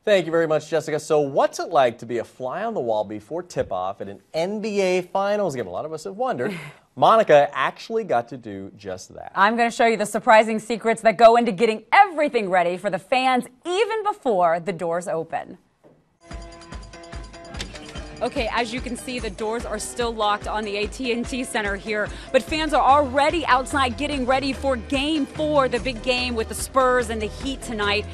Thank you very much, Jessica. So what's it like to be a fly on the wall before tip-off at an NBA Finals game? A lot of us have wondered. Monica actually got to do just that. I'm going to show you the surprising secrets that go into getting everything ready for the fans even before the doors open. Okay, as you can see, the doors are still locked on the AT&T Center here, but fans are already outside getting ready for Game 4, the big game with the Spurs and the Heat tonight.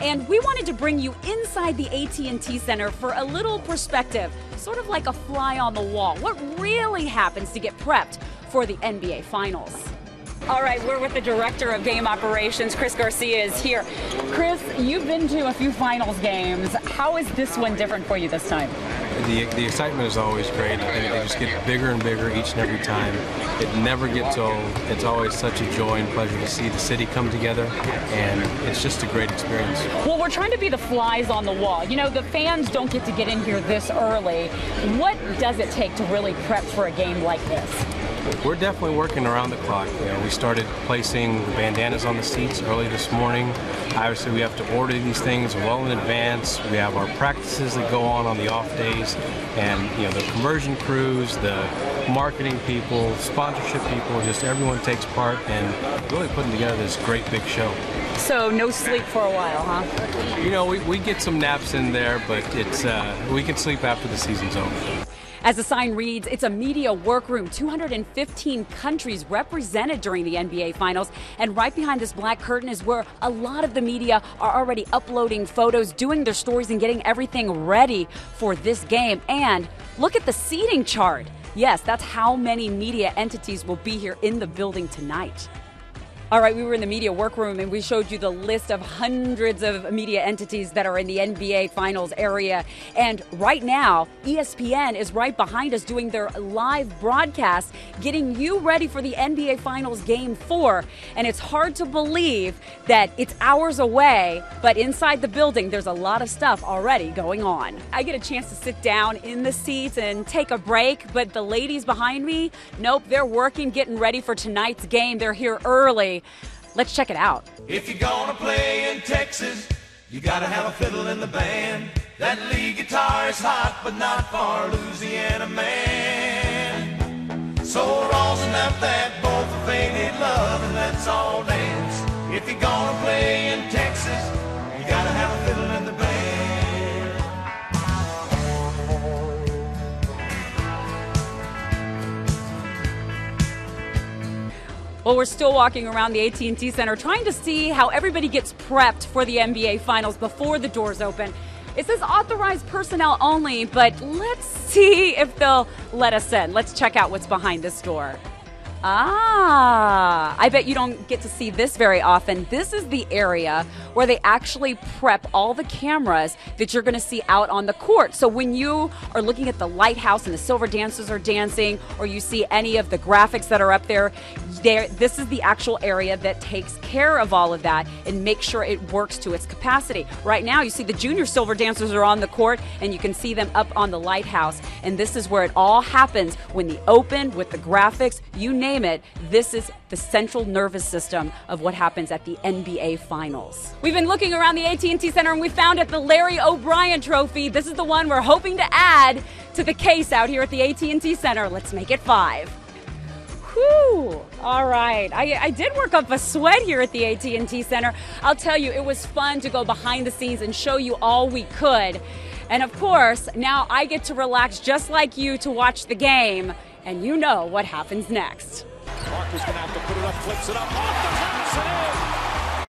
And we wanted to bring you inside the AT&T Center for a little perspective, sort of like a fly on the wall. What really happens to get prepped for the NBA Finals? All right, we're with the Director of Game Operations, Chris Garcia is here. Chris, you've been to a few Finals games. How is this one different for you this time? The excitement is always great. They just get bigger and bigger each and every time. It never gets old. It's always such a joy and pleasure to see the city come together, and it's just a great experience. Well, we're trying to be the flies on the wall. You know, the fans don't get to get in here this early. What does it take to really prep for a game like this? We're definitely working around the clock. You know, we started placing the bandanas on the seats early this morning. Obviously, we have to order these things well in advance. We have our practices that go on the off days, and you know, the conversion crews, the marketing people, sponsorship people, just everyone takes part and really putting together this great big show. So no sleep for a while, huh? You know, we get some naps in there, but it's we can sleep after the season's over. As the sign reads, it's a media workroom, 215 countries represented during the NBA Finals. And right behind this black curtain is where a lot of the media are already uploading photos, doing their stories, and getting everything ready for this game. And look at the seating chart. Yes, that's how many media entities will be here in the building tonight. All right, we were in the media workroom and we showed you the list of hundreds of media entities that are in the NBA Finals area. And right now, ESPN is right behind us doing their live broadcast, getting you ready for the NBA Finals Game 4. And it's hard to believe that it's hours away, but inside the building, there's a lot of stuff already going on. I get a chance to sit down in the seats and take a break, but the ladies behind me, nope, they're working, getting ready for tonight's game. They're here early. Let's check it out. If you're gonna play in Texas, you gotta have a fiddle in the band. That lead guitar is hot, but not for Louisiana man. So rosin up that bowl for faded love, and let's all dance. If you're gonna play in Texas, you gotta have a fiddle in the band. Well, we're still walking around the AT&T Center trying to see how everybody gets prepped for the NBA Finals before the doors open. It says authorized personnel only, but let's see if they'll let us in. Let's check out what's behind this door. I bet you don't get to see this very often. This is the area where they actually prep all the cameras that you're going to see out on the court. So when you are looking at the lighthouse and the silver dancers are dancing, or you see any of the graphics that are up there, this is the actual area that takes care of all of that and makes sure it works to its capacity. Right now, you see the junior silver dancers are on the court, and you can see them up on the lighthouse. And this is where it all happens when the open, with the graphics, you name it. This is the central nervous system of what happens at the NBA Finals. We've been looking around the AT&T Center and we found it, the Larry O'Brien Trophy. This is the one we're hoping to add to the case out here at the AT&T Center. Let's make it 5. Whew. All right. I did work up a sweat here at the AT&T Center. I'll tell you, it was fun to go behind the scenes and show you all we could. And of course, now I get to relax just like you to watch the game, and you know what happens next. Parker's going to have to put it up, flips it up, off the pass, and in.